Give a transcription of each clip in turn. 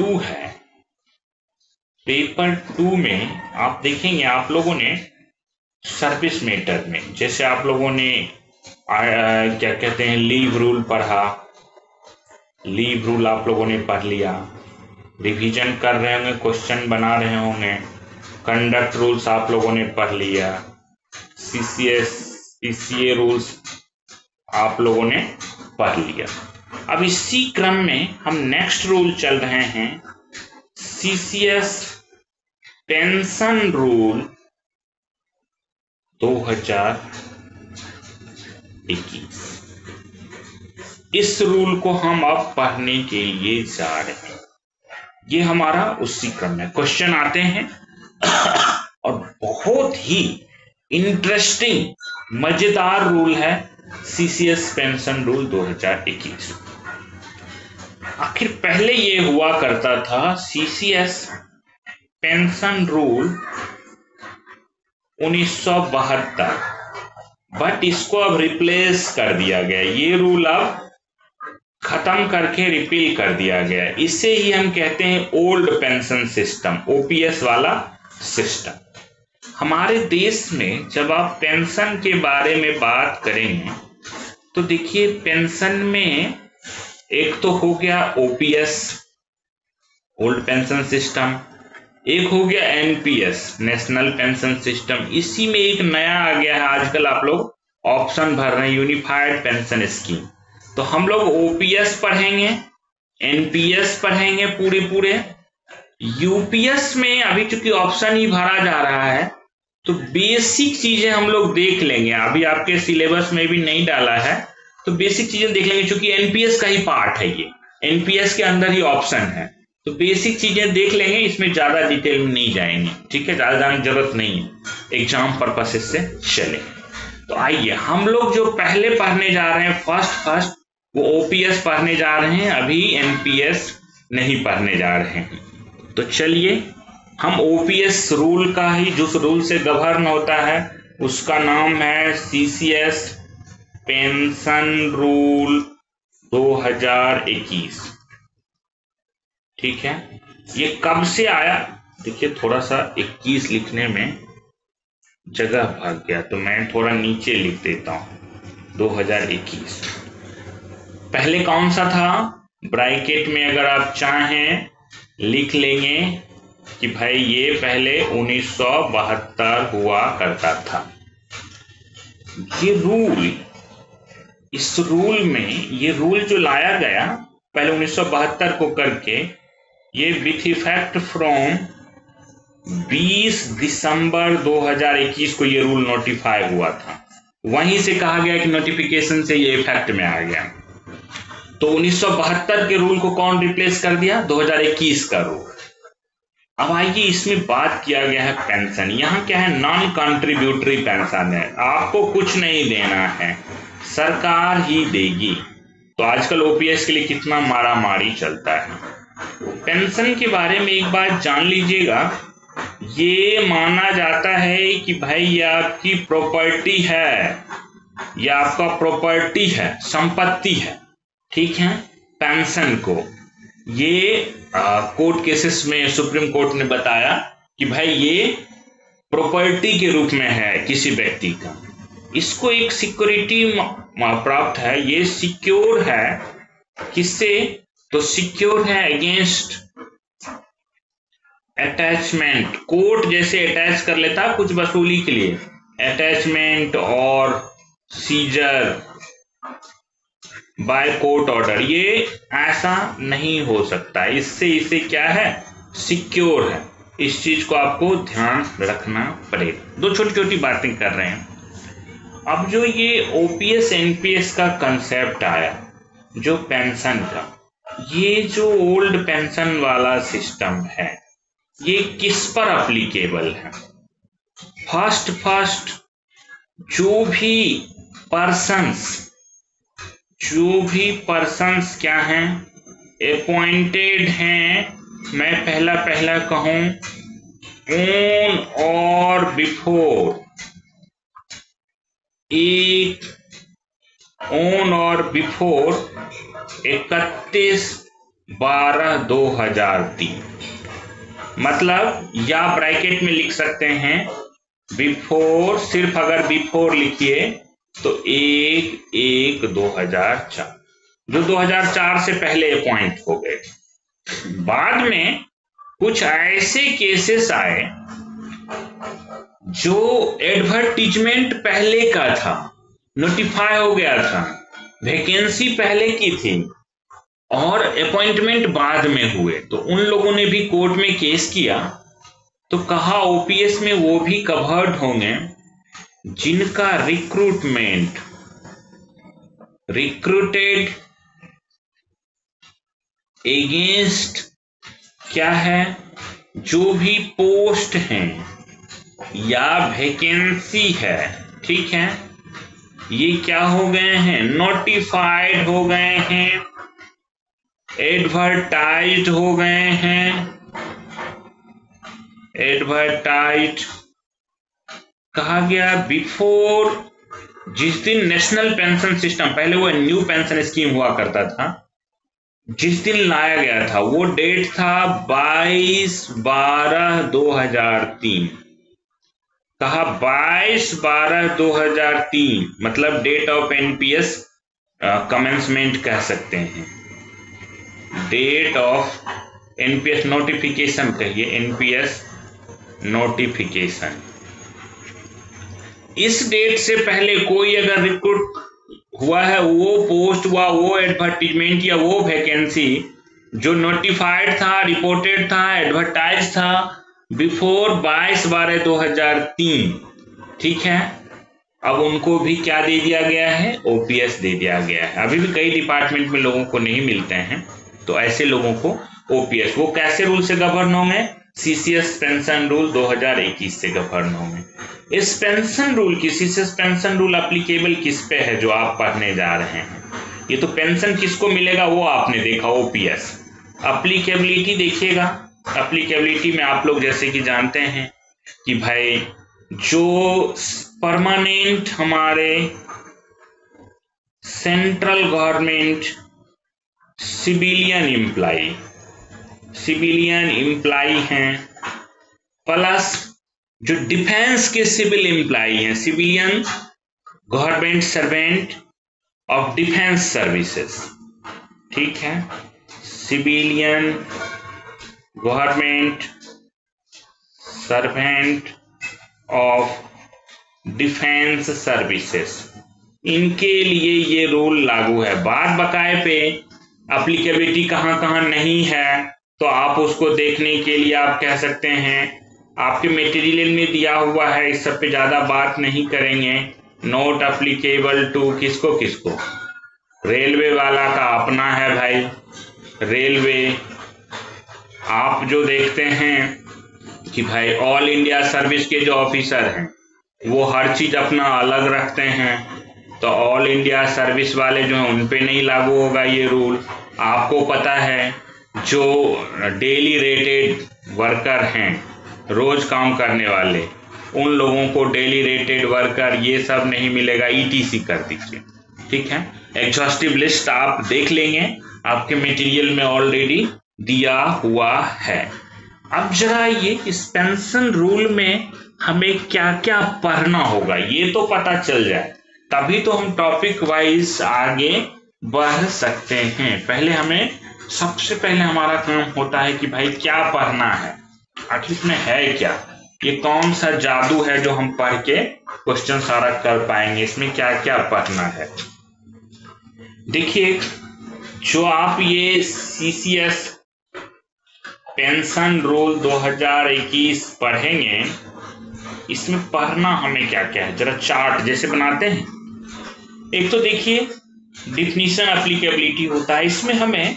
2 है, पेपर 2 में आप देखेंगे आप लोगों ने सर्विस मैटर में, जैसे आप लोगों ने क्या कहते हैं लीव रूल पढ़ा, लीव रूल आप लोगों ने पढ़ लिया, रिवीजन कर रहे होंगे, क्वेश्चन बना रहे होंगे, कंडक्ट रूल्स आप लोगों ने पढ़ लिया, सीसीएस पीसीए रूल्स आप लोगों ने पढ़ लिया। अब इसी क्रम में हम नेक्स्ट रूल चल रहे हैं, सीसीएस पेंशन रूल 2021। इस रूल को हम अब पढ़ने के लिए जा रहे हैं। ये हमारा उसी क्रम में क्वेश्चन आते हैं और बहुत ही इंटरेस्टिंग मजेदार रूल है सीसीएस पेंशन रूल 2021। आखिर पहले ये हुआ करता था सीसीएस पेंशन रूल 1972, बट इसको अब रिप्लेस कर दिया गया, ये रूल अब खत्म करके रिपील कर दिया गया। इसे ही हम कहते हैं ओल्ड पेंशन सिस्टम, ओपीएस वाला सिस्टम। हमारे देश में जब आप पेंशन के बारे में बात करेंगे तो देखिए पेंशन में एक तो हो गया ओपीएस ओल्ड पेंशन सिस्टम, एक हो गया एनपीएस नेशनल पेंशन सिस्टम, इसी में एक नया आ गया है आजकल आप लोग ऑप्शन भर रहे हैं यूनिफाइड पेंशन स्कीम। तो हम लोग ओपीएस पढ़ेंगे, एनपीएस पढ़ेंगे पूरे, यूपीएस में अभी चूंकि ऑप्शन ही भरा जा रहा है तो बेसिक चीजें हम लोग देख लेंगे, अभी आपके सिलेबस में भी नहीं डाला है तो बेसिक चीजें देख लेंगे, चूंकि एनपीएस का ही पार्ट है, ये एनपीएस के अंदर ही ऑप्शन है तो बेसिक चीजें देख लेंगे, इसमें ज्यादा डिटेल में नहीं जाएंगे, ठीक है, ज्यादा जाने की जरूरत नहीं है, एग्जाम पर्पस से चले। तो आइए हम लोग जो पहले पढ़ने जा रहे हैं फर्स्ट वो ओपीएस पढ़ने जा रहे हैं, अभी एनपीएस नहीं पढ़ने जा रहे हैं। तो चलिए हम ओपीएस रूल का ही, जो रूल से गवर्न होता है उसका नाम है सीसीएस पेंशन रूल 2021, ठीक है। ये कब से आया, देखिए थोड़ा सा 21 लिखने में जगह भाग गया तो मैं थोड़ा नीचे लिख देता हूं 2021। पहले कौन सा था, ब्रैकेट में अगर आप चाहें लिख लेंगे कि भाई ये पहले 1972 हुआ करता था। ये रूल, इस रूल में ये रूल जो लाया गया पहले 1972 को करके, ये विथ इफेक्ट फ्रॉम 20 दिसंबर 2021 को ये रूल नोटिफाई हुआ था, वहीं से कहा गया कि नोटिफिकेशन से ये इफेक्ट में आ गया। तो 1972 के रूल को कौन रिप्लेस कर दिया, 2021 का रूल। अब आइए इसमें बात किया गया है पेंशन, यहाँ क्या है, नॉन कंट्रीब्यूटरी पेंशन है, आपको कुछ नहीं देना है, सरकार ही देगी। तो आजकल ओपीएस के लिए कितना मारा मारी चलता है। पेंशन के बारे में एक बात जान लीजिएगा, ये माना जाता है कि भाई ये आपकी प्रॉपर्टी है, या आपका प्रॉपर्टी है, संपत्ति है, ठीक है। पेंशन को ये कोर्ट केसेस में सुप्रीम कोर्ट ने बताया कि भाई ये प्रॉपर्टी के रूप में है किसी व्यक्ति का, इसको एक सिक्योरिटी प्राप्त है, ये सिक्योर है किससे, तो सिक्योर है अगेंस्ट अटैचमेंट, कोर्ट जैसे अटैच कर लेता कुछ वसूली के लिए, अटैचमेंट और सीजर बाय कोर्ट ऑर्डर, ये ऐसा नहीं हो सकता, इससे इसे क्या है, सिक्योर है। इस चीज को आपको ध्यान रखना पड़ेगा। दो छोटी छोटी बातें कर रहे हैं। अब जो ये ओपीएस एनपीएस का कंसेप्ट आया, जो पेंशन का, ये जो ओल्ड पेंशन वाला सिस्टम है, ये किस पर अप्लीकेबल है, फर्स्ट जो भी पर्सन्स क्या हैं, अपॉइंटेड हैं, मैं पहला कहूं ऑन और बिफोर 31 12/2003। मतलब या ब्रैकेट में लिख सकते हैं बिफोर, सिर्फ अगर बिफोर लिखिए तो 1/1/2004, जो 2004 से पहले अपॉइंट हो गए। बाद में कुछ ऐसे केसेस आए जो एडवर्टीजमेंट पहले का था, नोटिफाई हो गया था, वैकेंसी पहले की थी और अपॉइंटमेंट बाद में हुए, तो उन लोगों ने भी कोर्ट में केस किया, तो कहा ओपीएस में वो भी कवर्ड होंगे जिनका रिक्रूटेड एगेंस्ट क्या है, जो भी पोस्ट हैं या वैकेंसी है, ठीक है, ये क्या हो गए हैं, नोटिफाइड हो गए हैं, एडवर्टाइज्ड हो गए हैं, एडवर्टाइज्ड कहा गया बिफोर, जिस दिन नेशनल पेंशन सिस्टम, पहले वो न्यू पेंशन स्कीम हुआ करता था, जिस दिन लाया गया था वो डेट था 22/12/2003। कहा 22/12/2003 मतलब डेट ऑफ एनपीएस कमेंसमेंट कह सकते हैं, डेट ऑफ एनपीएस नोटिफिकेशन कहिए, एनपीएस नोटिफिकेशन। इस डेट से पहले कोई अगर रिक्रूट हुआ है, वो पोस्ट हुआ, वो एडवर्टीजमेंट या वो वैकेंसी जो नोटिफाइड था, रिपोर्टेड था, एडवर्टाइज था बिफोर 22/12/2003, ठीक है, अब उनको भी क्या दे दिया गया है, ओपीएस दे दिया गया है। अभी भी कई डिपार्टमेंट में लोगों को नहीं मिलते हैं, तो ऐसे लोगों को ओपीएस, वो कैसे रूल से गवर्न होंगे, सीसीएस पेंशन रूल 2021 से गवर्न होंगे। इस पेंशन रूल की, सीसीएस पेंशन रूल एप्लीकेबल किस पे है जो आप पढ़ने जा रहे हैं, ये तो पेंशन किसको मिलेगा वो आपने देखा, ओपीएस। एप्लीकेबिलिटी देखिएगा, एप्लीकेबिलिटी में आप लोग जैसे कि जानते हैं कि भाई जो परमानेंट हमारे सेंट्रल गवर्नमेंट सिविलियन एम्प्लाई हैं, प्लस जो डिफेंस के सिविल एम्प्लाई हैं, civilian government servant of defence services, ठीक है, civilian government servant of defence services, इनके लिए ये रूल लागू है। बाद बकाए पे एप्लीकेबिलिटी कहाँ कहाँ नहीं है, तो आप उसको देखने के लिए आप कह सकते हैं, आपके मटेरियल में दिया हुआ है, इस सब पे ज़्यादा बात नहीं करेंगे। नॉट एप्लीकेबल टू किसको किसको, रेलवे वाला का अपना है भाई, रेलवे आप जो देखते हैं कि भाई ऑल इंडिया सर्विस के जो ऑफिसर हैं वो हर चीज़ अपना अलग रखते हैं, तो ऑल इंडिया सर्विस वाले जो हैं उन पे नहीं लागू होगा ये रूल। आपको पता है जो डेली रेटेड वर्कर हैं, रोज काम करने वाले, उन लोगों को डेली रेटेड वर्कर ये सब नहीं मिलेगा, ईटीसी कर दीजिए, ठीक है। एग्जॉस्टिव लिस्ट आप देख लेंगे, आपके मटेरियल में ऑलरेडी दिया हुआ है। अब जरा ये इस पेंशन रूल में हमें क्या क्या पढ़ना होगा ये तो पता चल जाए, तभी तो हम टॉपिक वाइज आगे बढ़ सकते हैं। पहले हमें, सबसे पहले हमारा काम होता है कि भाई क्या पढ़ना है, आखिर इसमें है क्या, ये कौन सा जादू है जो हम पढ़ के क्वेश्चन सारा कर पाएंगे, इसमें क्या क्या पढ़ना है। देखिए, जो आप ये सीसीएस पेंशन रूल 2021 पढ़ेंगे, इसमें पढ़ना हमें क्या क्या है, जरा चार्ट जैसे बनाते हैं। एक तो देखिए डिफिनीशन एप्लीकेबिलिटी होता है, इसमें हमें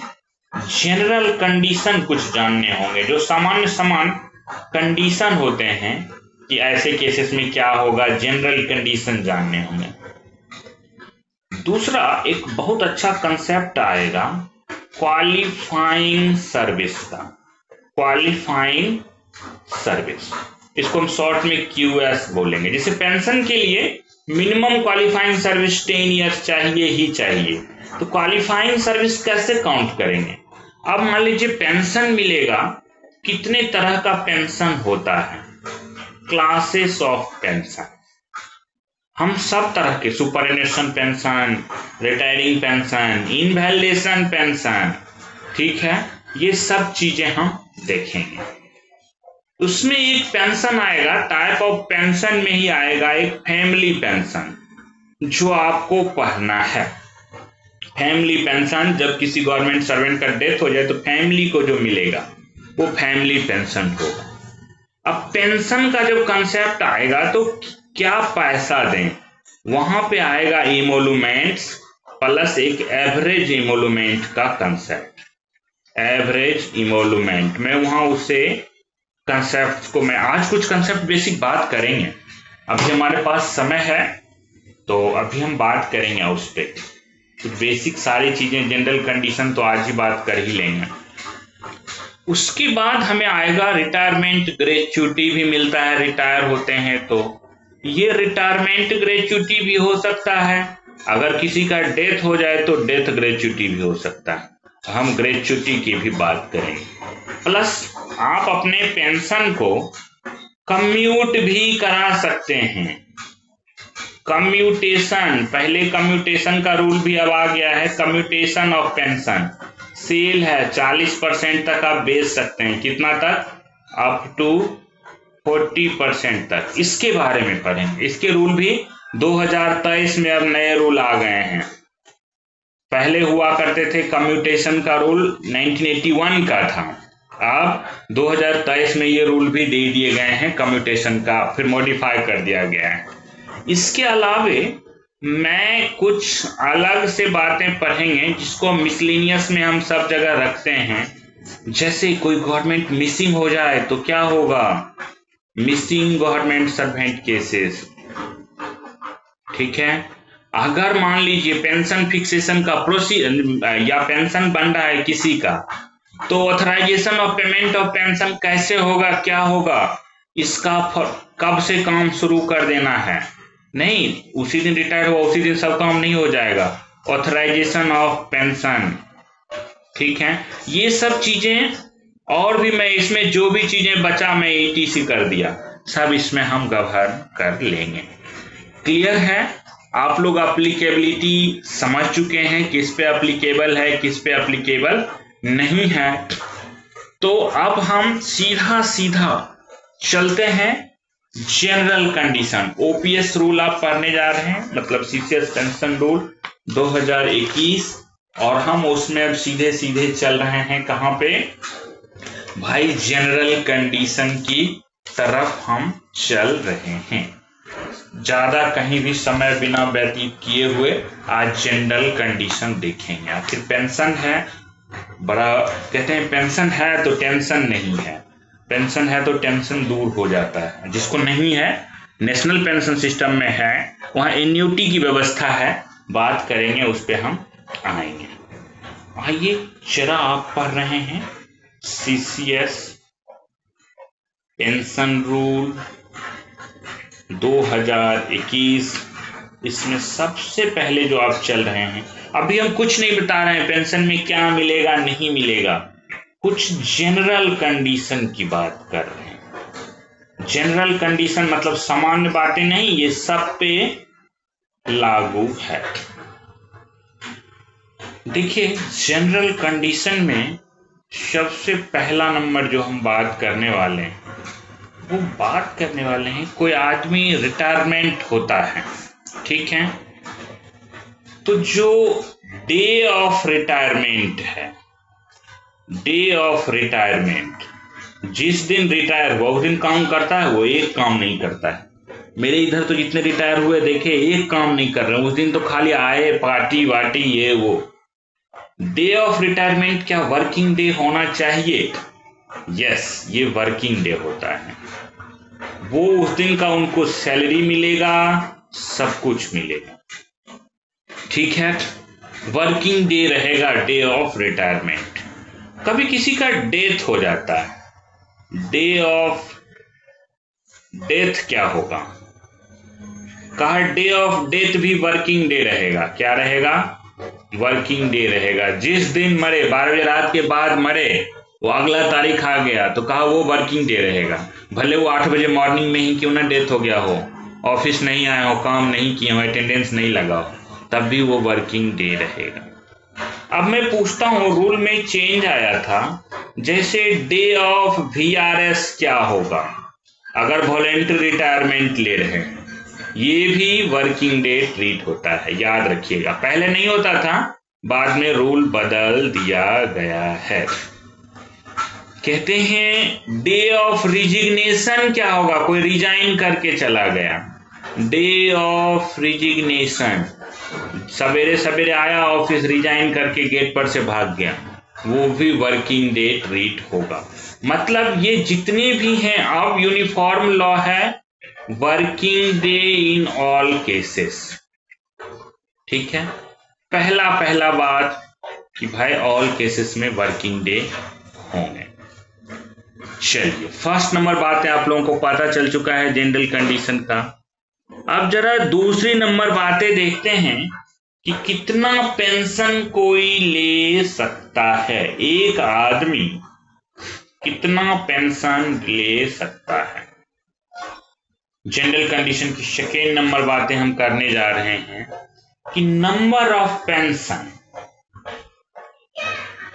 जनरल कंडीशन कुछ जानने होंगे, जो सामान्य कंडीशन होते हैं कि ऐसे केसेस में क्या होगा, जनरल कंडीशन जानने होंगे। दूसरा एक बहुत अच्छा कंसेप्ट आएगा क्वालिफाइंग सर्विस का, क्वालिफाइंग सर्विस, इसको हम शॉर्ट में क्यूएस बोलेंगे। जैसे पेंशन के लिए मिनिमम क्वालिफाइंग सर्विस 10 ईयर्स चाहिए ही चाहिए, तो क्वालिफाइंग सर्विस कैसे काउंट करेंगे, अब मान लीजिए पेंशन मिलेगा, कितने तरह का पेंशन होता है, क्लासेस ऑफ पेंशन, हम सब तरह के superannuation pension, retiring pension, invalidation pension, ठीक है, ये सब चीजें हम देखेंगे। उसमें एक पेंशन आएगा, टाइप ऑफ पेंशन में ही आएगा एक फैमिली पेंशन, जो आपको पढ़ना है। फैमिली पेंशन, जब किसी गवर्नमेंट सर्वेंट का डेथ हो जाए तो फैमिली को जो मिलेगा वो फैमिली पेंशन होगा। अब पेंशन का जब कंसेप्ट आएगा तो क्या पैसा दें, वहां पे आएगा इमोलूमेंट्स प्लस एक एवरेज इमोलूमेंट का कंसेप्ट। एवरेज इमोलूमेंट में वहां उसे कंसेप्ट को मैं आज कुछ कंसेप्ट बेसिक बात करेंगे। अभी हमारे पास समय है तो अभी हम बात करेंगे उस पर कुछ बेसिक सारी चीजें, जनरल कंडीशन तो आज ही बात कर ही लेंगे। उसके बाद हमें आएगा रिटायरमेंट ग्रेच्युटी भी मिलता है, रिटायर होते हैं तो ये रिटायरमेंट ग्रेच्युटी भी हो सकता है, अगर किसी का डेथ हो जाए तो डेथ ग्रेच्युटी भी हो सकता है। हम ग्रेच्युटी की भी बात करेंगे। प्लस आप अपने पेंशन को कम्यूट भी करा सकते हैं। कम्यूटेशन, पहले कम्यूटेशन का रूल भी अब आ गया है, कम्यूटेशन ऑफ पेंशन। सेल है 40% तक आप बेच सकते हैं, कितना तक, अप टू 40% तक। इसके बारे में पढ़ेंगे, इसके रूल भी 2023 में अब नए रूल आ गए हैं। पहले हुआ करते थे कम्यूटेशन का रूल 1981 का था, अब 2023 में ये रूल भी दे दिए गए हैं कम्यूटेशन का, फिर मॉडिफाई कर दिया गया है। इसके अलावे मैं कुछ अलग से बातें पढ़ेंगे जिसको मिसलिनियस में हम सब जगह रखते हैं। जैसे कोई गवर्नमेंट मिसिंग हो जाए तो क्या होगा, मिसिंग गवर्नमेंट सर्वेंट केसेस, ठीक है। अगर मान लीजिए पेंशन फिक्सेशन का प्रोसीजर या पेंशन बन रहा है किसी का, तो authorisation of payment of pension कैसे होगा, क्या होगा, इसका कब से काम शुरू कर देना है, नहीं उसी दिन रिटायर हुआ उसी दिन सब काम नहीं हो जाएगा। ऑथराइजेशन ऑफ पेंशन, ठीक है, ये सब चीजें और भी मैं इसमें जो भी चीजें बचा मैं ETC कर दिया, सब इसमें हम कवर कर लेंगे। क्लियर है, आप लोग एप्लीकेबिलिटी समझ चुके हैं, किस पे एप्लीकेबल है किस पे एप्लीकेबल नहीं है। तो अब हम सीधा सीधा चलते हैं जनरल कंडीशन। OPS रूल आप पढ़ने जा रहे हैं, मतलब CCS पेंशन रूल 2021, और हम उसमें अब सीधे सीधे चल रहे हैं कहां पे भाई, जनरल कंडीशन की तरफ हम चल रहे हैं। ज्यादा कहीं भी समय बिना व्यतीत किए हुए आज जनरल कंडीशन देखेंगे। आखिर पेंशन है, बड़ा कहते हैं पेंशन है तो टेंशन नहीं है, पेंशन है तो टेंशन दूर हो जाता है। जिसको नहीं है, नेशनल पेंशन सिस्टम में है, वहाँ एन्यूटी की व्यवस्था है, बात करेंगे उस पर हम आएंगे। आइए जरा आप पढ़ रहे हैं CCS पेंशन रूल 2021, इसमें सबसे पहले जो आप चल रहे हैं, अभी हम कुछ नहीं बता रहे हैं पेंशन में क्या मिलेगा नहीं मिलेगा, कुछ जनरल कंडीशन की बात कर रहे हैं। जनरल कंडीशन मतलब सामान्य बातें नहीं, ये सब पे लागू है। देखिए जनरल कंडीशन में सबसे पहला नंबर जो हम बात करने वाले हैं, वो बात करने वाले हैं कोई आदमी रिटायरमेंट होता है, ठीक है, तो जो डे ऑफ रिटायरमेंट है, डे ऑफ रिटायरमेंट, जिस दिन रिटायर हुआ उस दिन काम करता है, वो एक काम नहीं करता है। मेरे इधर तो जितने रिटायर हुए देखे एक काम नहीं कर रहे, उस दिन तो खाली आए पार्टी वार्टी ये वो। डे ऑफ रिटायरमेंट क्या वर्किंग डे होना चाहिए? यस, ये वर्किंग डे होता है। वो उस दिन का उनको सैलरी मिलेगा, सब कुछ मिलेगा, ठीक है, वर्किंग डे रहेगा डे ऑफ रिटायरमेंट। कभी किसी का डेथ हो जाता है, डे ऑफ डेथ क्या होगा, कहा डे ऑफ डेथ भी वर्किंग डे रहेगा, क्या रहेगा, वर्किंग डे रहेगा। जिस दिन मरे, 12 बजे रात के बाद मरे, वो अगला तारीख आ गया तो कहा वो वर्किंग डे रहेगा। भले वो 8 बजे मॉर्निंग में ही क्यों ना डेथ हो गया हो, ऑफिस नहीं आया हो, काम नहीं किया हो, अटेंडेंस नहीं लगा हो, तब भी वो वर्किंग डे रहेगा। अब मैं पूछता हूँ, रूल में चेंज आया था, जैसे डे ऑफ VRS क्या होगा अगर वॉलेंट्री रिटायरमेंट ले रहे हैं, ये भी वर्किंग डे ट्रीट होता है, याद रखिएगा। पहले नहीं होता था, बाद में रूल बदल दिया गया है। कहते हैं डे ऑफ रिजिग्नेशन क्या होगा, कोई रिजाइन करके चला गया, डे ऑफ रिजिग्नेशन, सवेरे सवेरे आया ऑफिस, रिजाइन करके गेट पर से भाग गया, वो भी वर्किंग डे ट्रीट होगा। मतलब ये जितने भी हैं, अब यूनिफॉर्म लॉ है, working day in all cases. ठीक है, पहला बात कि भाई ऑल केसेस में वर्किंग डे होंगे। चलिए, फर्स्ट नंबर बात है, आप लोगों को पता चल चुका है जनरल कंडीशन का। अब जरा दूसरी नंबर बातें देखते हैं कि कितना पेंशन कोई ले सकता है, एक आदमी कितना पेंशन ले सकता है। जनरल कंडीशन की सेकेंड नंबर बातें हम करने जा रहे हैं कि नंबर ऑफ पेंशन।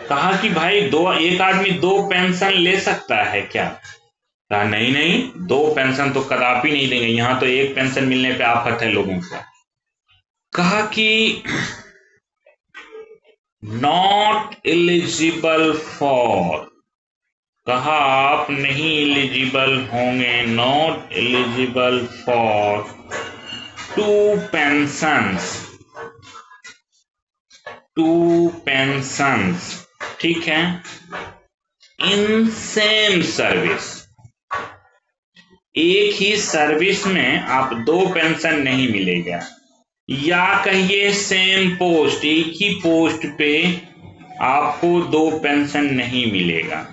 कहा कि भाई एक आदमी 2 पेंशन ले सकता है क्या? कहा नहीं, 2 पेंशन तो कदापि नहीं देंगे, यहां तो 1 पेंशन मिलने पे आफत है लोगों को। कहा कि नॉट एलिजिबल फॉर, कहा आप नहीं एलिजिबल होंगे, नॉट एलिजिबल फॉर 2 पेंशंस, ठीक है, इन सेम सर्विस, एक ही सर्विस में आप 2 पेंशन नहीं मिलेगा, या कहिए सेम पोस्ट, एक ही पोस्ट पे आपको 2 पेंशन नहीं मिलेगा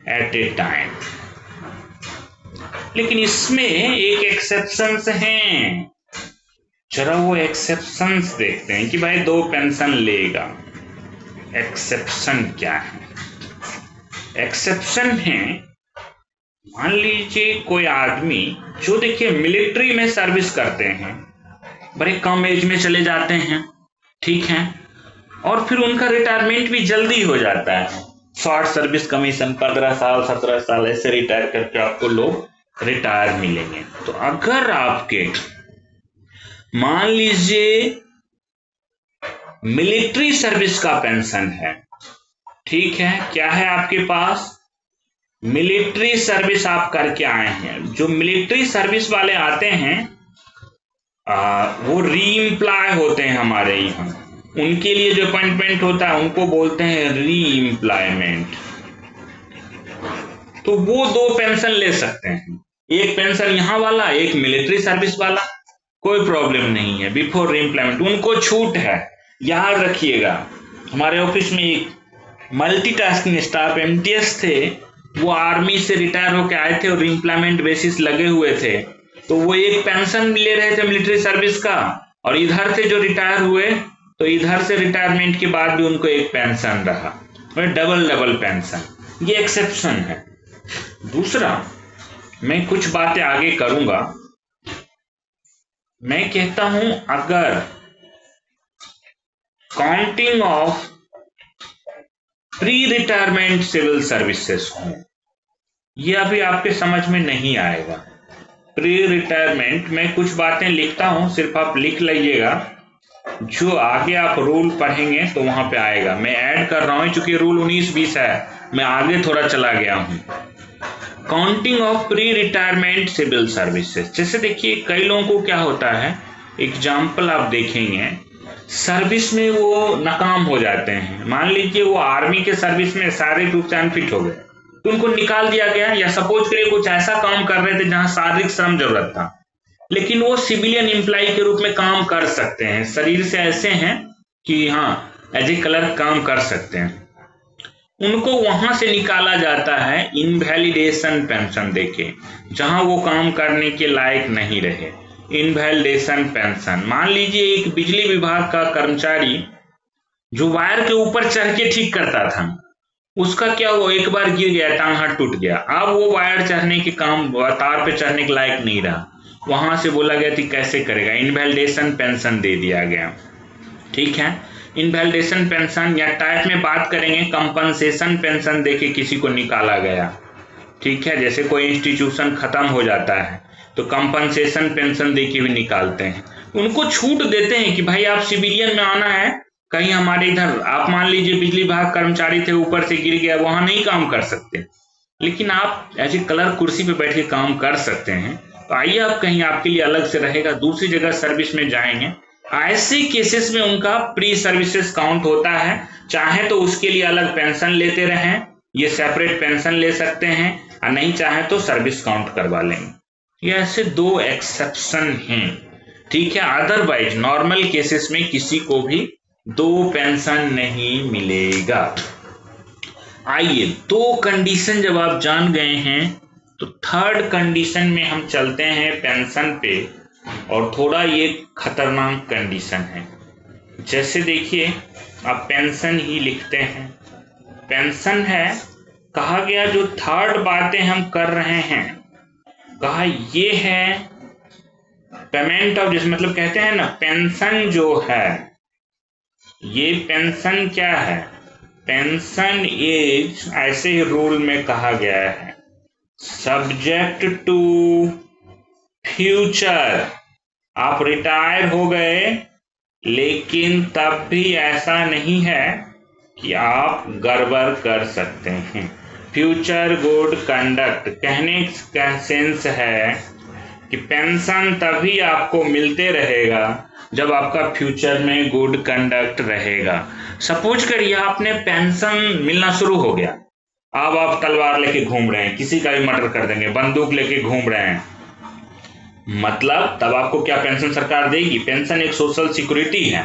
एट ए टाइम। लेकिन इसमें एक एक्सेप्शंस हैं, जरा वो एक्सेप्शंस देखते हैं कि भाई 2 पेंशन लेगा। एक्सेप्शन क्या है? एक्सेप्शन है, मान लीजिए कोई आदमी जो देखिए मिलिट्री में सर्विस करते हैं, बड़े कम एज में चले जाते हैं, ठीक है, और फिर उनका रिटायरमेंट भी जल्दी हो जाता है, शॉर्ट सर्विस कमीशन 15 साल 17 साल ऐसे रिटायर करके आपको लोग रिटायर मिलेंगे। तो अगर आपके मान लीजिए मिलिट्री सर्विस का पेंशन है, ठीक है, क्या है आपके पास, मिलिट्री सर्विस आप करके आए हैं। जो मिलिट्री सर्विस वाले आते हैं वो री एम्प्लॉय होते हैं हमारे यहाँ, उनके लिए जो अपॉइंटमेंट होता है उनको बोलते हैं री एम्प्लॉयमेंट। तो वो 2 पेंशन ले सकते हैं, एक पेंशन यहाँ वाला, एक मिलिट्री सर्विस वाला, कोई प्रॉब्लम नहीं है। बिफोर री एम्प्लॉयमेंट उनको छूट है। याद रखिएगा, हमारे ऑफिस में एक मल्टीटास्किंग स्टाफ MTS थे, वो आर्मी से रिटायर होकर आए थे और री एम्प्लॉयमेंट बेसिस लगे हुए थे, तो वो एक पेंशन ले रहे थे मिलिट्री सर्विस का, और इधर से जो रिटायर हुए तो इधर से रिटायरमेंट के बाद भी उनको एक पेंशन रहा, डबल पेंशन। ये एक्सेप्शन है। दूसरा, मैं कुछ बातें आगे करूंगा, मैं कहता हूं अगर counting of pre retirement civil services हो, ये अभी आपके समझ में नहीं आएगा। प्री रिटायरमेंट में कुछ बातें लिखता हूं, सिर्फ आप लिख लीजिएगा, जो आगे आप रूल पढ़ेंगे तो वहां पे आएगा। मैं ऐड कर रहा हूं क्योंकि रूल 19-20 है, मैं आगे थोड़ा चला गया हूं। Counting of pre retirement civil services, जैसे देखिए कई लोगों को क्या होता है, एग्जाम्पल आप देखेंगे, सर्विस में वो नाकाम हो जाते हैं। मान लीजिए वो आर्मी के सर्विस में शारीरिक रूप से अनफिट हो गए तो उनको निकाल दिया गया, या सपोज करिए कुछ ऐसा काम कर रहे थे जहां शारीरिक श्रम जरूरत था, लेकिन वो सिविलियन एम्प्लॉय के रूप में काम कर सकते हैं, शरीर से ऐसे हैं कि हाँ एज ए क्लर्क काम कर सकते हैं, उनको वहां से निकाला जाता है इनवैलिडेशन पेंशन देके, जहां वो काम करने के लायक नहीं रहे। इनवैलिडेशन पेंशन, मान लीजिए एक बिजली विभाग का कर्मचारी जो वायर के ऊपर चढ़ के ठीक करता था, उसका क्या हुआ, एक बार गिर गया, टांग हाथ टूट गया, अब वो वायर चढ़ने के काम, तार पे चढ़ने के लायक नहीं रहा। वहां से बोला गया कि कैसे करेगा, इनवैलिडेशन पेंशन दे दिया गया। ठीक है, इनवैलिडेशन पेंशन या टाइप में बात करेंगे कंपनसेशन पेंशन देके किसी को निकाला गया। ठीक है, जैसे कोई इंस्टीट्यूशन खत्म हो जाता है तो कंपनसेशन पेंशन देके भी निकालते हैं। उनको छूट देते हैं कि भाई आप सिविलियन में आना है, कहीं हमारे इधर आप मान लीजिए बिजली विभाग कर्मचारी थे, ऊपर से गिर गया, वहां नहीं काम कर सकते, लेकिन आप ऐसे कलर कुर्सी पे बैठ के काम कर सकते हैं। तो आइए आप कहीं आपके लिए अलग से रहेगा, दूसरी जगह सर्विस में जाएंगे, ऐसे केसेस में उनका प्री सर्विसेज काउंट होता है। चाहे तो उसके लिए अलग पेंशन लेते रहें, ये सेपरेट पेंशन ले सकते हैं, और नहीं चाहे तो सर्विस काउंट करवा लेंगे। ये ऐसे दो एक्सेप्शन हैं। ठीक है, अदरवाइज नॉर्मल केसेस में किसी को भी दो पेंशन नहीं मिलेगा। आइए, दो कंडीशन जब आप जान गए हैं तो थर्ड कंडीशन में हम चलते हैं पेंशन पे, और थोड़ा ये खतरनाक कंडीशन है। जैसे देखिए, आप पेंशन ही लिखते हैं, पेंशन है, कहा गया जो थर्ड बातें हम कर रहे हैं, कहा ये है पेमेंट ऑफ, जिस मतलब कहते हैं ना पेंशन जो है, ये पेंशन क्या है, पेंशन इज, ऐसे ही रूल में कहा गया है, सब्जेक्ट टू फ्यूचर। आप रिटायर हो गए, लेकिन तब भी ऐसा नहीं है कि आप गड़बड़ कर सकते हैं। फ्यूचर गुड कंडक्ट कहने का सेंस है कि पेंशन तभी आपको मिलते रहेगा जब आपका फ्यूचर में गुड कंडक्ट रहेगा। सपोज करिए आपने पेंशन मिलना शुरू हो गया, अब आप तलवार लेके घूम रहे हैं, किसी का भी मर्डर कर देंगे, बंदूक लेके घूम रहे हैं, मतलब तब आपको क्या पेंशन सरकार देगी? पेंशन एक सोशल सिक्योरिटी है,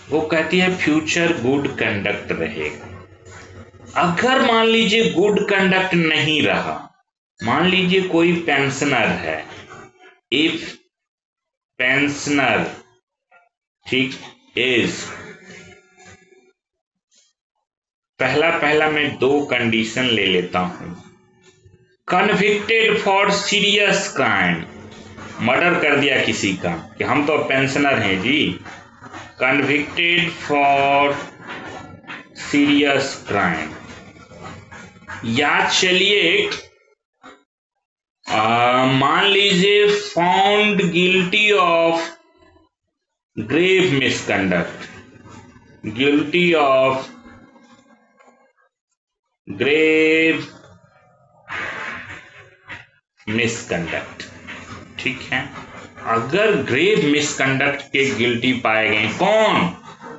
वो कहती है फ्यूचर गुड कंडक्ट रहेगा। अगर मान लीजिए गुड कंडक्ट नहीं रहा, मान लीजिए कोई पेंशनर है, इफ पेंशनर ठीक इज, पहला मैं दो कंडीशन ले लेता हूं, convicted for serious crime, murder कर दिया किसी का, कि हम तो पेंशनर हैं जी, कन्विक्टेड फॉर सीरियस क्राइम, या चलिए मान लीजिए found guilty of grave misconduct, guilty of grave misconduct. ठीक है, अगर ग्रेव मिसकंडक्ट के गिल्टी पाए गए, कौन?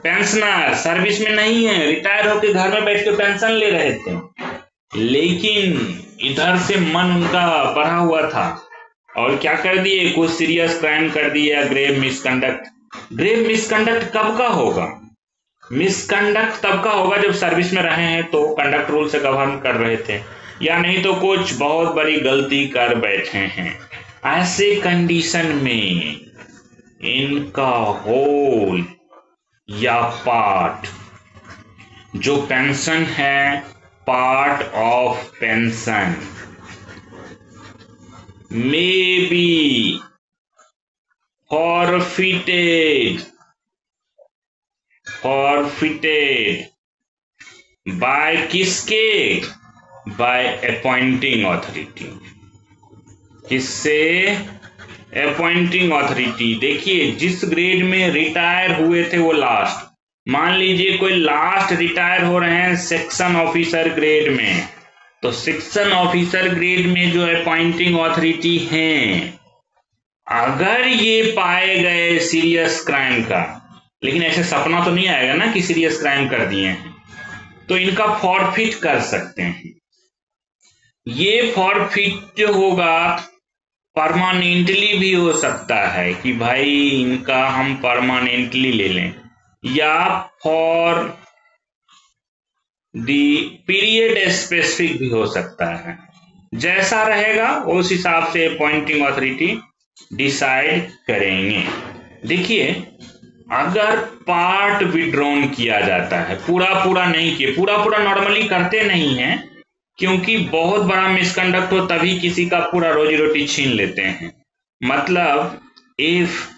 पेंशनर, सर्विस में नहीं है, रिटायर होकर घर में बैठ के पेंशन ले रहे थे, लेकिन इधर से मन उनका बढ़ा हुआ था और क्या कर दिए, कुछ सीरियस क्राइम कर दिया, ग्रेव मिसकंडक्ट। ग्रेव मिसकंडक्ट कब का होगा? मिसकंडक्ट तब का होगा जब सर्विस में रहे हैं तो कंडक्ट रूल से गवर्न कर रहे थे, या नहीं तो कुछ बहुत बड़ी गलती कर बैठे हैं। ऐसे कंडीशन में इनका होल या पार्ट, जो पेंशन है, part of pension may be forfeited by किसके? by appointing authority। किससे? Appointing authority. देखिए, जिस ग्रेड में रिटायर हुए थे वो लास्ट, मान लीजिए कोई लास्ट रिटायर हो रहे हैं सेक्शन ऑफिसर ग्रेड में, तो सेक्शन ऑफिसर ग्रेड में जो अपॉइंटिंग ऑथोरिटी हैं, अगर ये पाए गए सीरियस क्राइम का, लेकिन ऐसे सपना तो नहीं आएगा ना कि सीरियस क्राइम कर दिए हैं, तो इनका फॉरफिट कर सकते हैं। ये फॉरफिट जो होगा परमानेंटली भी हो सकता है कि भाई इनका हम परमानेंटली ले लें, या फॉर दी पीरियड स्पेसिफिक भी हो सकता है। जैसा रहेगा उस हिसाब से अपॉइंटिंग ऑथोरिटी डिसाइड करेंगे। देखिए, अगर पार्ट विड्रॉन किया जाता है, पूरा पूरा नहीं किए, पूरा पूरा नॉर्मली करते नहीं है क्योंकि बहुत बड़ा मिसकंडक्ट हो तभी किसी का पूरा रोजी रोटी छीन लेते हैं। मतलब if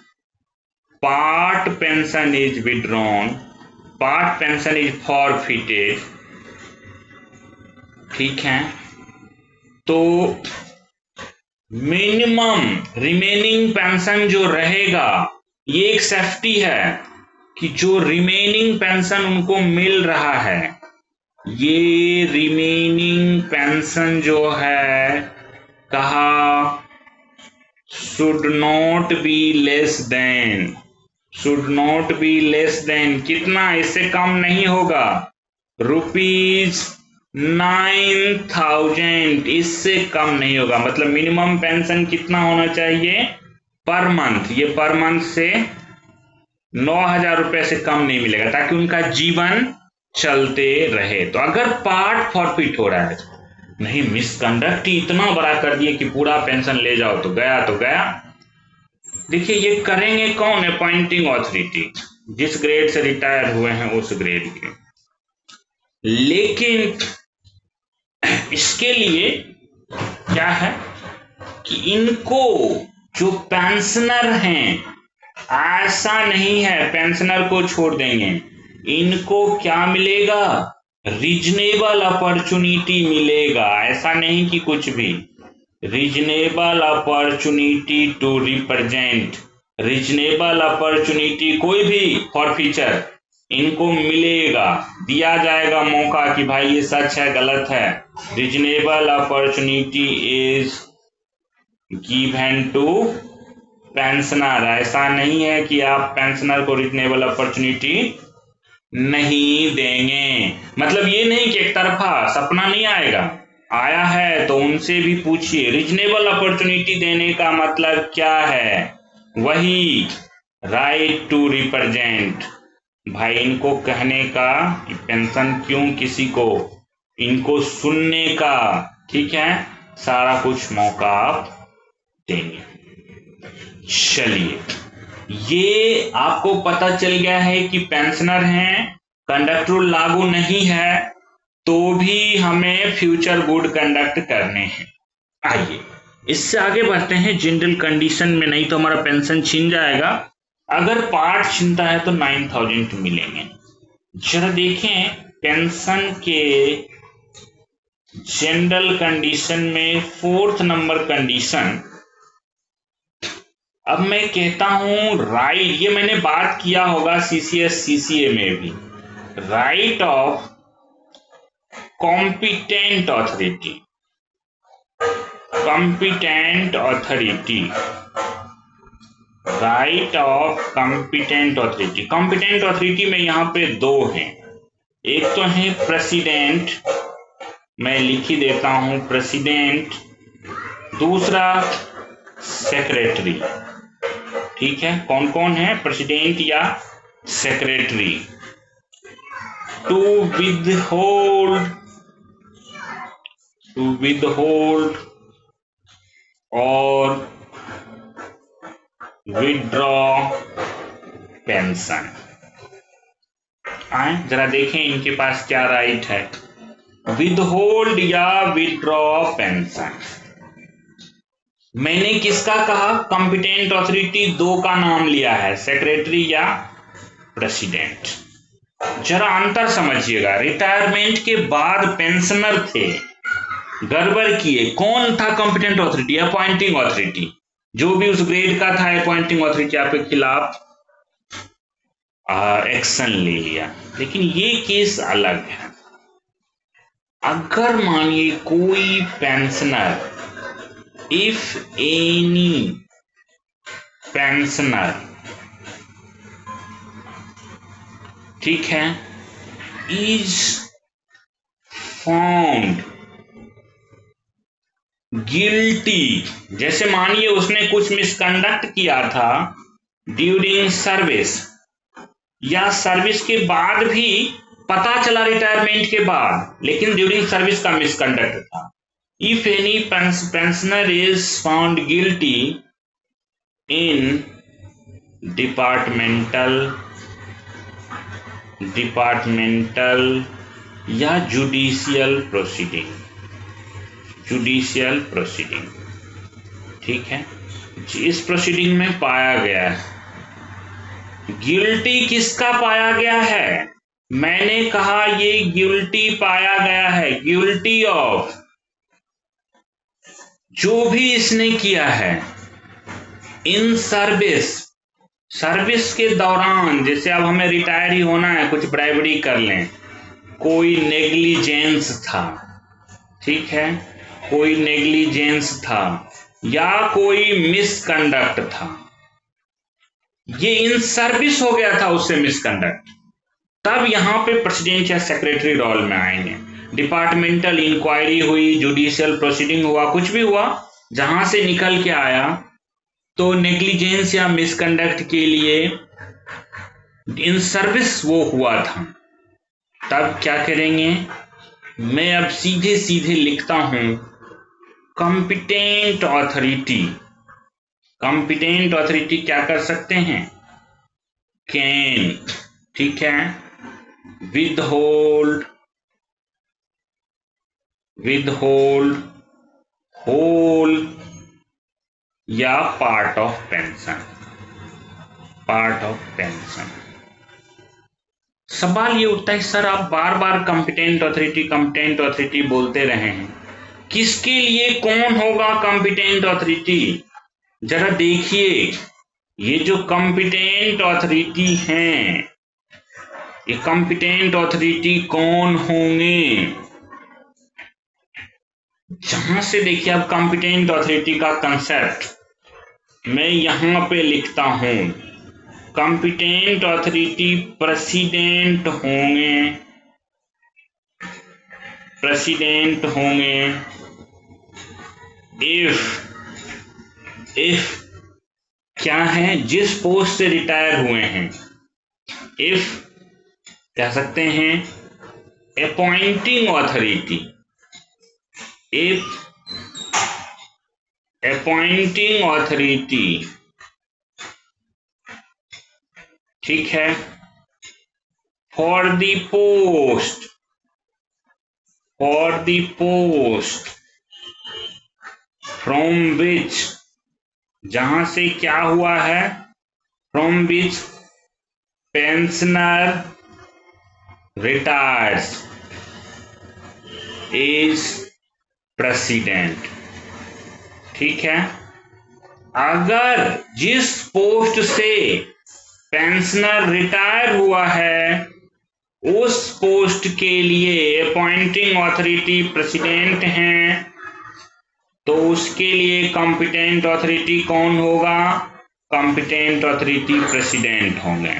part pension is withdrawn, part pension is forfeited, ठीक है, तो मिनिमम रिमेनिंग पेंशन जो रहेगा, ये एक सेफ्टी है कि जो रिमेनिंग पेंशन उनको मिल रहा है, ये रिमेनिंग पेंशन जो है कहा should not be less than, should not be less than कितना, इससे कम नहीं होगा, ₹9,000, इससे कम नहीं होगा। मतलब मिनिमम पेंशन कितना होना चाहिए पर मंथ, ये पर मंथ से 9,000 रुपए से कम नहीं मिलेगा ताकि उनका जीवन चलते रहे। तो अगर पार्ट फॉरफिट हो रहा है, नहीं मिसकंडक्ट ही इतना बड़ा कर दिए कि पूरा पेंशन ले जाओ तो गया तो गया। देखिए ये करेंगे कौन, अपॉइंटिंग ऑथोरिटी, जिस ग्रेड से रिटायर हुए हैं उस ग्रेड के। लेकिन इसके लिए क्या है कि इनको जो पेंशनर हैं, ऐसा नहीं है पेंशनर को छोड़ देंगे, इनको क्या मिलेगा, रीजनेबल अपॉर्चुनिटी मिलेगा। ऐसा नहीं कि कुछ भी, reasonable opportunity to represent, reasonable opportunity कोई भी फॉरफीचर इनको मिलेगा, दिया जाएगा मौका कि भाई ये सच है गलत है। Reasonable opportunity is given to pensioner. ऐसा नहीं है कि आप पेंशनर को रीजनेबल अपॉर्चुनिटी नहीं देंगे। मतलब ये नहीं कि एक तरफा सपना नहीं आएगा, आया है तो उनसे भी पूछिए। रीजनेबल अपॉर्चुनिटी देने का मतलब क्या है, वही राइट टू रिप्रेजेंट। भाई इनको कहने का पेंशन क्यों किसी को, इनको सुनने का, ठीक है, सारा कुछ मौका आप देंगे। चलिए ये आपको पता चल गया है कि पेंशनर हैं, कंडक्ट रूल लागू नहीं है तो भी हमें फ्यूचर गुड कंडक्ट करने हैं। आइए इससे आगे बढ़ते हैं। जनरल कंडीशन में नहीं तो हमारा पेंशन छीन जाएगा, अगर पार्ट छीनता है तो 9,000 मिलेंगे। जरा देखें पेंशन के जनरल कंडीशन में 4th नंबर कंडीशन। अब मैं कहता हूं राइट, ये मैंने बात किया होगा सीसीएस सीसीए में भी, right of competent authority, competent authority, right of competent authority. Competent authority में यहां पे दो हैं, एक तो है प्रेसिडेंट, मैं लिख ही देता हूं प्रेसिडेंट, दूसरा सेक्रेटरी, ठीक है। कौन कौन है, प्रेसिडेंट या सेक्रेटरी। टू विदहोल्ड और विड्रॉ पेंशन। आए जरा देखें इनके पास क्या राइट है, विदहोल्ड या विड्रॉ पेंशन। मैंने किसका कहा, कॉम्पिटेंट ऑथोरिटी दो का नाम लिया है, सेक्रेटरी या प्रेसिडेंट। जरा अंतर समझिएगा, रिटायरमेंट के बाद पेंशनर थे, गड़बड़ किए, कौन था कॉम्पिटेंट ऑथोरिटी, अपॉइंटिंग ऑथोरिटी, जो भी उस ग्रेड का था अपॉइंटिंग ऑथोरिटी आपके खिलाफ एक्शन ले लिया। लेकिन ये केस अलग है, अगर मानिए कोई पेंशनर, इफ एनी पेंशनर, ठीक है, इज फाउंड गिल्टी, जैसे मानिए उसने कुछ मिसकंडक्ट किया था ड्यूरिंग सर्विस या सर्विस के बाद भी, पता चला रिटायरमेंट के बाद, लेकिन ड्यूरिंग सर्विस का मिसकंडक्ट था। If any pensioner is found guilty in departmental departmental या जुडिशियल प्रोसीडिंग, जुडिशियल प्रोसीडिंग, ठीक है। इस प्रोसीडिंग में पाया गया है, गिल्टी किसका पाया गया है? मैंने कहा ये गिल्टी पाया गया है, गिल्टी ऑफ जो भी इसने किया है इन सर्विस, सर्विस के दौरान, जैसे अब हमें रिटायर ही होना है, कुछ ब्राइबरी कर लें, कोई नेग्लिजेंस था, ठीक है, कोई नेग्लिजेंस था या कोई मिसकंडक्ट था, ये इन सर्विस हो गया था उससे मिसकंडक्ट, तब यहां पे प्रेसिडेंट या सेक्रेटरी रोल में आएंगे। डिपार्टमेंटल इंक्वायरी हुई, जुडिशियल प्रोसीडिंग हुआ, कुछ भी हुआ, जहां से निकल के आया तो नेग्लिजेंस या मिसकंडक्ट के लिए इन सर्विस वो हुआ था, तब क्या करेंगे? मैं अब सीधे सीधे लिखता हूं कॉम्पिटेंट ऑथोरिटी। कॉम्पिटेंट ऑथोरिटी क्या कर सकते हैं? कैन, ठीक है, विदहोल्ड, विदहोल्ड होल या part of pension, part of pension. सवाल ये उठता है सर आप बार बार कॉम्पिटेंट ऑथोरिटी बोलते रहे हैं, किसके लिए कौन होगा कॉम्पिटेंट ऑथोरिटी? जरा देखिए, ये जो कॉम्पिटेंट ऑथोरिटी हैं, ये कॉम्पिटेंट ऑथोरिटी कौन होंगे? जहां से देखिए अब कॉम्पिटेंट ऑथोरिटी का कंसेप्ट मैं यहां पे लिखता हूं, कॉम्पिटेंट ऑथोरिटी प्रेसिडेंट होंगे, प्रेसिडेंट होंगे इफ क्या है, जिस पोस्ट से रिटायर हुए हैं, इफ कह सकते हैं appointing authority, if appointing authority, ठीक है, for the post, for the post from which, जहां से क्या हुआ है, from which pensioner retires is president, ठीक है। अगर जिस पोस्ट से पेंशनर रिटायर हुआ है उस पोस्ट के लिए अपॉइंटिंग ऑथोरिटी प्रेसिडेंट हैं, तो उसके लिए कॉम्पिटेंट ऑथोरिटी कौन होगा? कॉम्पिटेंट ऑथोरिटी प्रेसिडेंट होंगे।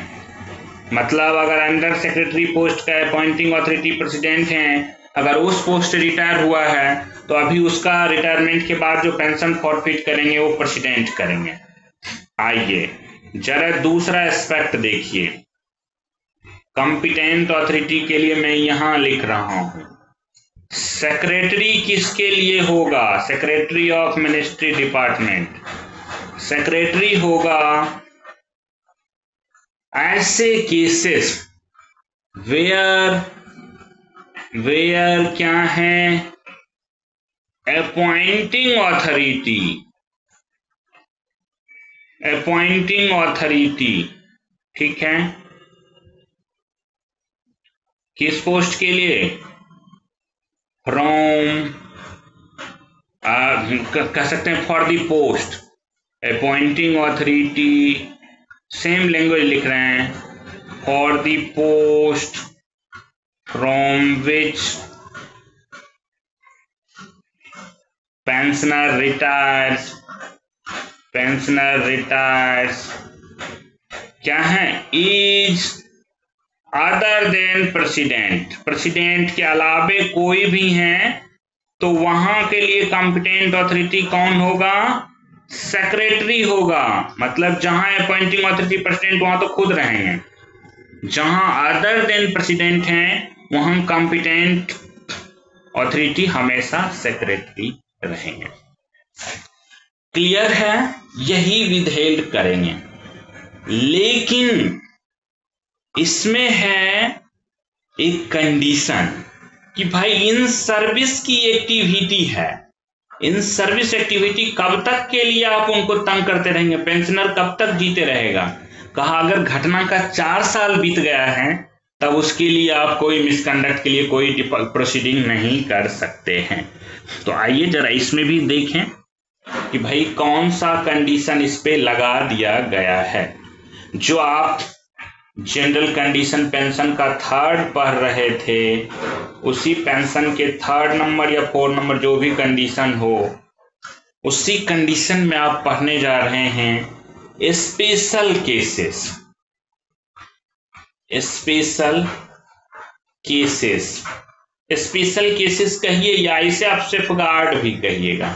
मतलब अगर अंडर सेक्रेटरी पोस्ट का अपॉइंटिंग ऑथोरिटी प्रेसिडेंट हैं, अगर उस पोस्ट से रिटायर हुआ है तो अभी उसका रिटायरमेंट के बाद जो पेंशन फॉरफिट करेंगे वो प्रेसिडेंट करेंगे। आइए जरा दूसरा एस्पेक्ट देखिए, कॉम्पिटेंट ऑथोरिटी के लिए मैं यहां लिख रहा हूं सेक्रेटरी किसके लिए होगा? Secretary of ministry department, secretary होगा ऐसे केसेस वेयर क्या है, अपॉइंटिंग ऑथोरिटी, अपॉइंटिंग ऑथोरिटी, ठीक है, किस पोस्ट के लिए? फ्रॉम कह सकते हैं for the post, appointing authority, same language लिख रहे हैं, for the post from which pensioner retires, pensioner retires क्या है, is other than president, president के अलावे कोई भी हैं तो वहां के लिए कॉम्पिटेंट ऑथोरिटी कौन होगा? सेक्रेटरी होगा। मतलब जहां अपॉइंटिंग ऑथोरिटी प्रेसिडेंट वहां तो खुद रहेंगे, जहां अदर देन प्रेसिडेंट हैं वहां कॉम्पिटेंट ऑथोरिटी हमेशा सेक्रेटरी रहेंगे। क्लियर है? यही विदहेल्ड करेंगे। लेकिन इसमें है एक कंडीशन कि भाई इन सर्विस की एक्टिविटी है, इन सर्विस एक्टिविटी कब तक के लिए आप उनको तंग करते रहेंगे, पेंशनर कब तक जीते रहेगा। कहा अगर घटना का 4 साल बीत गया है तब उसके लिए आप कोई मिसकंडक्ट के लिए कोई प्रोसीडिंग नहीं कर सकते हैं। तो आइए जरा इसमें भी देखें कि भाई कौन सा कंडीशन इस पे लगा दिया गया है। जो आप जनरल कंडीशन पेंशन का 3rd पढ़ रहे थे, उसी पेंशन के 3rd नंबर या 4 नंबर जो भी कंडीशन हो, उसी कंडीशन में आप पढ़ने जा रहे हैं special cases. Special cases, special cases कहिए या इसे आप सेफगार्ड भी कहिएगा,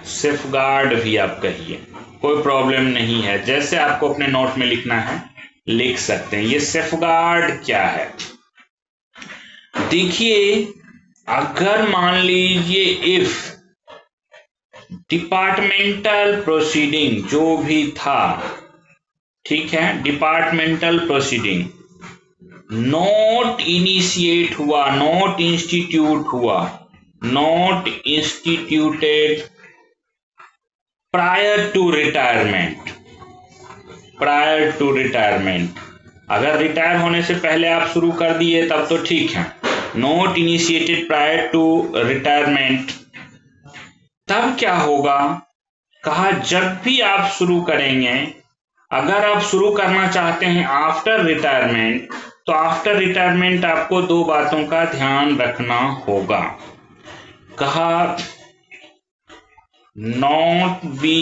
सेफगार्ड भी आप कहिए, कोई प्रॉब्लम नहीं है। जैसे आपको अपने नोट में लिखना है लिख सकते हैं। ये सेफगार्ड क्या है, देखिए अगर मान लीजिए इफ डिपार्टमेंटल प्रोसीडिंग जो भी था, ठीक है, डिपार्टमेंटल प्रोसीडिंग नोट इनिशिएट हुआ, नोट इंस्टीट्यूट हुआ, not instituted prior to retirement, prior to retirement, अगर रिटायर होने से पहले आप शुरू कर दिए तब तो ठीक है। Not initiated prior to retirement, तब क्या होगा, कहा जब भी आप शुरू करेंगे, अगर आप शुरू करना चाहते हैं आफ्टर रिटायरमेंट, तो आफ्टर रिटायरमेंट आपको 2 बातों का ध्यान रखना होगा। कहा not be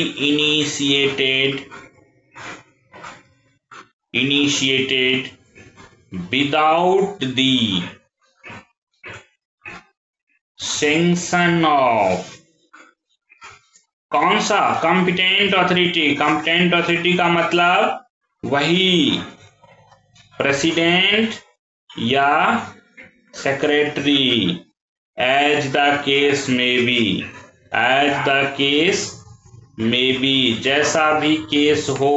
initiated without the sanction of कौन सा, कॉम्पिटेंट ऑथोरिटी। कॉम्पिटेंट ऑथोरिटी का मतलब वही प्रेसिडेंट या सेक्रेटरी, एज द केस में बी, एज द केस में बी, जैसा भी केस हो,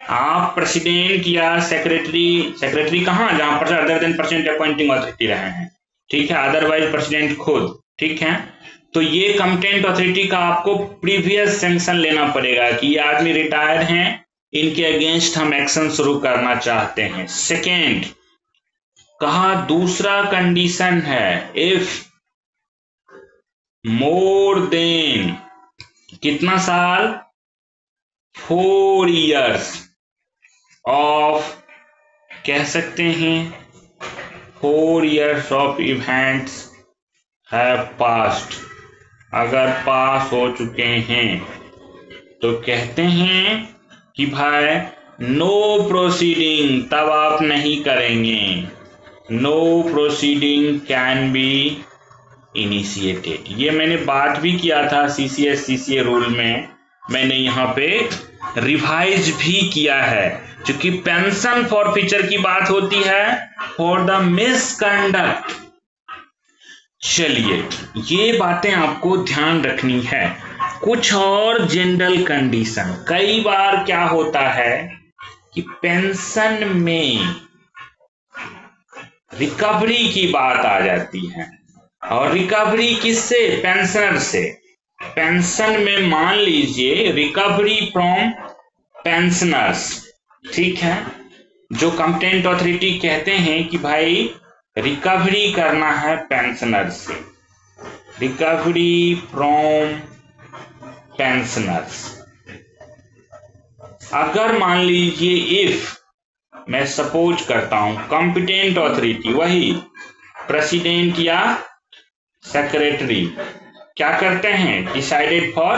आप प्रेसिडेंट या सेक्रेटरी, सेक्रेटरी कहाँ, जहां पर other than president appointing authority रहे हैं, ठीक है, अदरवाइज प्रेसिडेंट खुद, ठीक है। तो ये कॉम्पिटेंट ऑथोरिटी का आपको प्रीवियस सैंक्शन लेना पड़ेगा कि ये आदमी रिटायर हैं, इनके अगेंस्ट हम एक्शन शुरू करना चाहते हैं। सेकेंड, कहा दूसरा कंडीशन है इफ मोर देन कितना साल, 4 years ऑफ, कह सकते हैं 4 years of events have passed, अगर पास हो चुके हैं तो कहते हैं कि भाई नो प्रोसीडिंग, तब आप नहीं करेंगे, no proceeding can be initiated. ये मैंने बात भी किया था CCA रूल में, मैंने यहाँ पे रिवाइज भी किया है, क्योंकि पेंशन फॉरफीचर की बात होती है फॉर द मिसकंडक्ट। चलिए ये बातें आपको ध्यान रखनी है। कुछ और जनरल कंडीशन, कई बार क्या होता है कि पेंशन में रिकवरी की बात आ जाती है, और रिकवरी किससे, पेंशनर से। पेंशन में मान लीजिए रिकवरी फ्रॉम पेंशनर्स, ठीक है, जो कॉम्पिटेंट ऑथोरिटी कहते हैं कि भाई रिकवरी करना है पेंशनर से, रिकवरी फ्रॉम पेंशनर्स। अगर मान लीजिए इफ, मैं सपोज करता हूं कॉम्पिटेंट ऑथोरिटी वही प्रेसिडेंट या सेक्रेटरी क्या करते हैं, decided for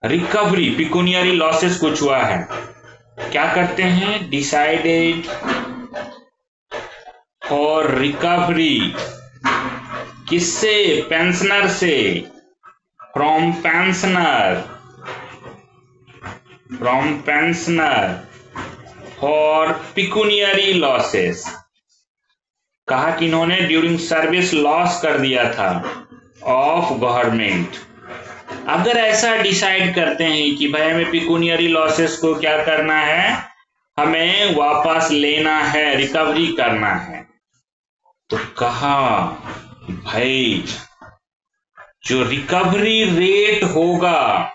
recovery, pecuniary losses कुछ हुआ है, क्या करते हैं, डिसाइडेड फॉर रिकवरी, किससे, पेंशनर से, from pensioner, from pensioner for pecuniary losses. कहा कि इन्होंने ड्यूरिंग सर्विस लॉस कर दिया था ऑफ गवर्नमेंट। अगर ऐसा डिसाइड करते हैं कि भाई हमें पिकुनियरी लॉसेस को क्या करना है, हमें वापस लेना है, रिकवरी करना है। तो कहा भाई जो रिकवरी रेट होगा,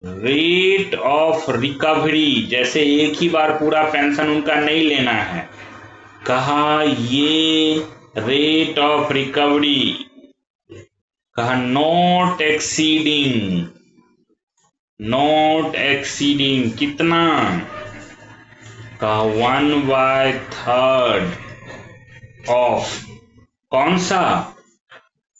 रेट ऑफ रिकवरी, जैसे एक ही बार पूरा पेंशन उनका नहीं लेना है, कहा ये रेट ऑफ रिकवरी, कहा नॉट एक्सीडिंग कितना, कहा 1/3 ऑफ कौन सा,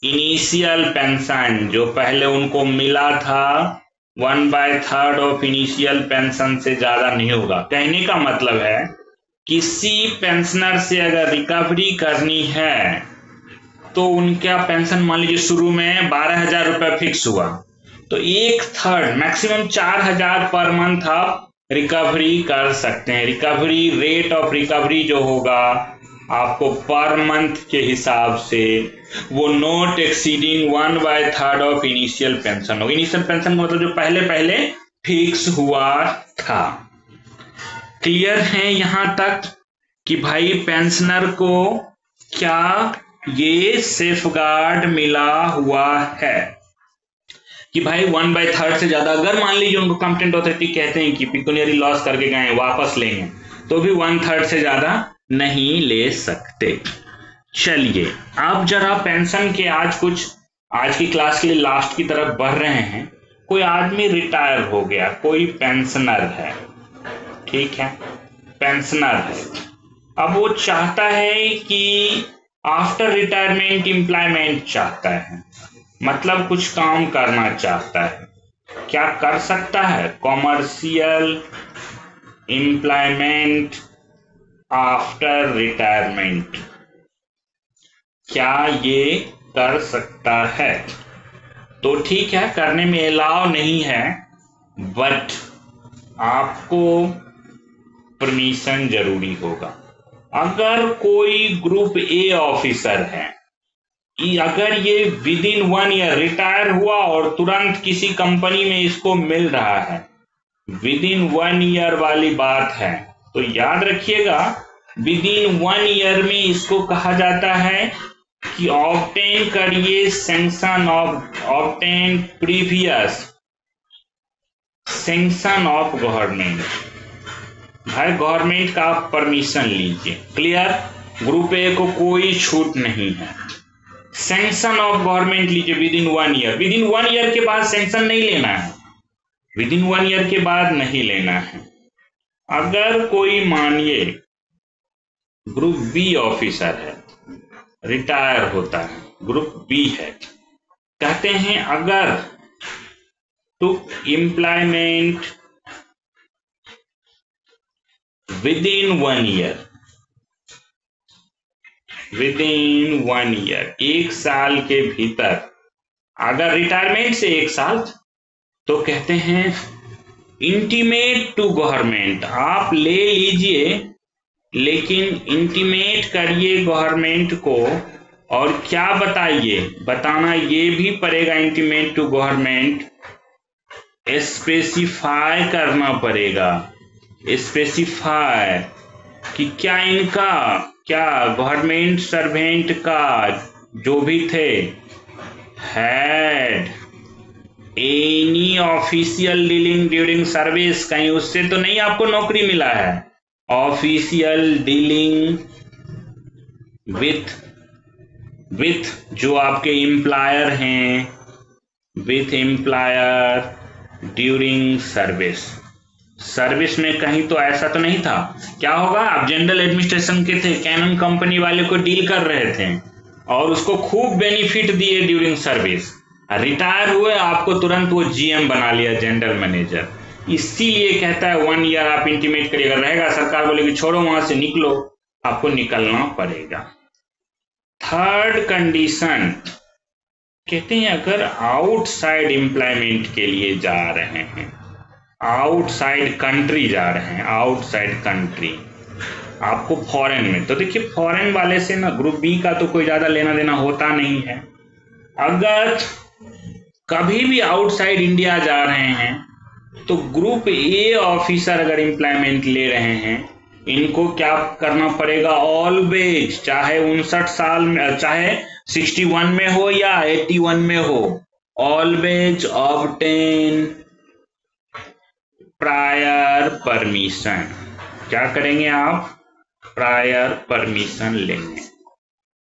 इनिशियल पेंशन, जो पहले उनको मिला था 1/3 ऑफ इनिशियल पेंशन से ज्यादा नहीं होगा। कहने का मतलब है किसी पेंशनर से अगर रिकवरी करनी है तो उनका पेंशन मान लीजिए शुरू में 12,000 रुपये फिक्स हुआ, तो 1/3 मैक्सिमम 4,000 पर मंथ आप रिकवरी कर सकते हैं। रिकवरी रेट ऑफ रिकवरी जो होगा आपको पर मंथ के हिसाब से वो not exceeding 1/3 of initial pension होगा। इनिशियल पेंशन का मतलब जो पहले पहले फिक्स हुआ था। क्लियर है यहां तक कि भाई पेंशनर को क्या ये सेफगार्ड मिला हुआ है कि भाई 1/3 से ज्यादा, अगर मान लीजिए उनको कॉम्पिटेंट अथॉरिटी कहते हैं कि पिक्यूनियरी लॉस करके गए वापस लेंगे, तो भी 1/3 से ज्यादा नहीं ले सकते। चलिए अब जरा पेंशन के आज की क्लास के लिए लास्ट की तरफ बढ़ रहे हैं। कोई आदमी रिटायर हो गया, कोई पेंशनर है, ठीक है, पेंशनर है, अब वो चाहता है कि आफ्टर रिटायरमेंट एम्प्लॉयमेंट चाहता है, मतलब कुछ काम करना चाहता है। क्या कर सकता है? कॉमर्शियल एम्प्लॉयमेंट आफ्टर रिटायरमेंट, क्या ये कर सकता है? तो ठीक है, करने में अलाउ नहीं है, बट आपको परमिशन जरूरी होगा। अगर कोई ग्रुप ए ऑफिसर है, अगर ये विद इन 1 ईयर रिटायर हुआ और तुरंत किसी कंपनी में इसको मिल रहा है, विद इन 1 ईयर वाली बात है, तो याद रखिएगा विद इन 1 ईयर में इसको कहा जाता है कि ऑब्टेन करिए sanction of, obtain previous sanction of government, भाई गवर्नमेंट का आप परमिशन लीजिए। क्लियर? ग्रुप ए को कोई छूट नहीं है, सैंक्शन ऑफ गवर्नमेंट लीजिए with in 1 year. Within 1 year के बाद सैंक्शन नहीं लेना है, विद इन 1 ईयर के बाद नहीं लेना है। अगर कोई मानिए ग्रुप बी ऑफिसर है, रिटायर होता है, ग्रुप बी है, कहते हैं अगर to employment within 1 year, within 1 year, 1 साल के भीतर, अगर रिटायरमेंट से 1 साल, तो कहते हैं इंटीमेट टू गवर्नमेंट, आप ले लीजिए लेकिन इंटीमेट करिए गवर्नमेंट को, और क्या बताइए, बताना ये भी पड़ेगा इंटीमेट टू गवर्नमेंट, स्पेसिफाई करना पड़ेगा, स्पेसिफाई कि क्या इनका, क्या गवर्नमेंट सर्वेंट का जो भी थे had any official dealing during service, कहीं उससे तो नहीं आपको नौकरी मिला है, ऑफिशियल डीलिंग विथ जो आपके एम्प्लॉयर हैं, with employer during service, service में कहीं तो ऐसा तो नहीं था। क्या होगा, आप जनरल एडमिनिस्ट्रेशन के थे, कैनन कंपनी वाले को डील कर रहे थे और उसको खूब बेनिफिट दिए ड्यूरिंग सर्विस, रिटायर हुए आपको तुरंत वो जीएम बना लिया, जनरल मैनेजर। इसीलिए कहता है 1 ईयर आप इंटीमेट करिएगा, रहेगा सरकार बोलेगी छोड़ो वहां से निकलो, आपको निकलना पड़ेगा। थर्ड कंडीशन कहते हैं अगर आउटसाइड एम्प्लॉयमेंट के लिए जा रहे हैं, आउटसाइड कंट्री जा रहे हैं, आउटसाइड कंट्री, आपको फॉरेन में, तो देखिए फॉरेन वाले से ना ग्रुप बी का तो कोई ज्यादा लेना देना होता नहीं है। अगर कभी भी आउटसाइड इंडिया जा रहे हैं तो ग्रुप ए ऑफिसर अगर एम्प्लॉयमेंट ले रहे हैं, इनको क्या करना पड़ेगा? ऑलवेज, चाहे 59 साल में, चाहे 61 में हो या 81 में हो, ऑलवेज ऑब्टेन प्रायर परमिशन। क्या करेंगे आप? प्रायर परमिशन लेंगे।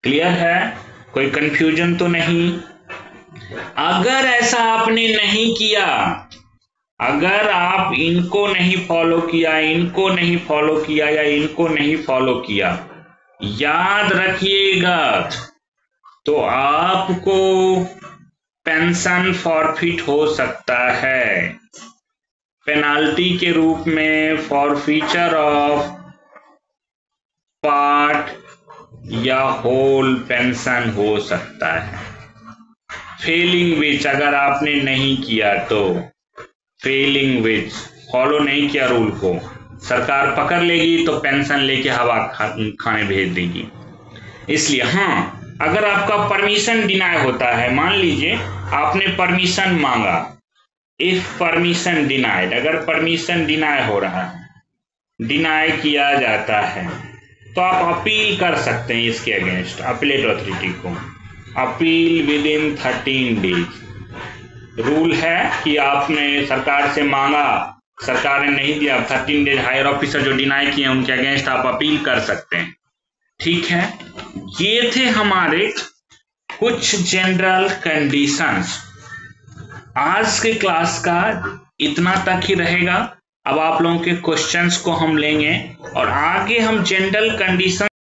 क्लियर है? कोई कंफ्यूजन तो नहीं? अगर ऐसा आपने नहीं किया, अगर आप इनको नहीं फॉलो किया, इनको नहीं फॉलो किया या इनको नहीं फॉलो किया, याद रखिएगा, तो आपको पेंशन फॉरफिट हो सकता है। पेनाल्टी के रूप में फॉरफीचर ऑफ पार्ट या होल पेंशन हो सकता है। फेलिंग विच, अगर आपने नहीं किया तो, फेलिंग विच, फॉलो नहीं किया रूल को, सरकार पकड़ लेगी तो पेंशन लेके हवा खाने भेज देगी। इसलिए हाँ, अगर आपका परमिशन डिनाई होता है, मान लीजिए आपने परमिशन मांगा, इफ परमिशन डिनाइड, अगर परमिशन डिनाई हो रहा है, डिनाई किया जाता है, तो आप अपील कर सकते हैं इसके अगेंस्ट अपीलेट अथॉरिटी को। Appeal with in 13 days. Rule है कि आपने सरकार से मांगा, सरकार ने नहीं दिया, 13 डेज हायर ऑफिसर जो डिनाई किए उनके अगेंस्ट आप अपील कर सकते हैं। ठीक है, ये थे हमारे कुछ जनरल कंडीशंस। आज के क्लास का इतना तक ही रहेगा। अब आप लोगों के क्वेश्चंस को हम लेंगे और आगे हम जनरल कंडीशन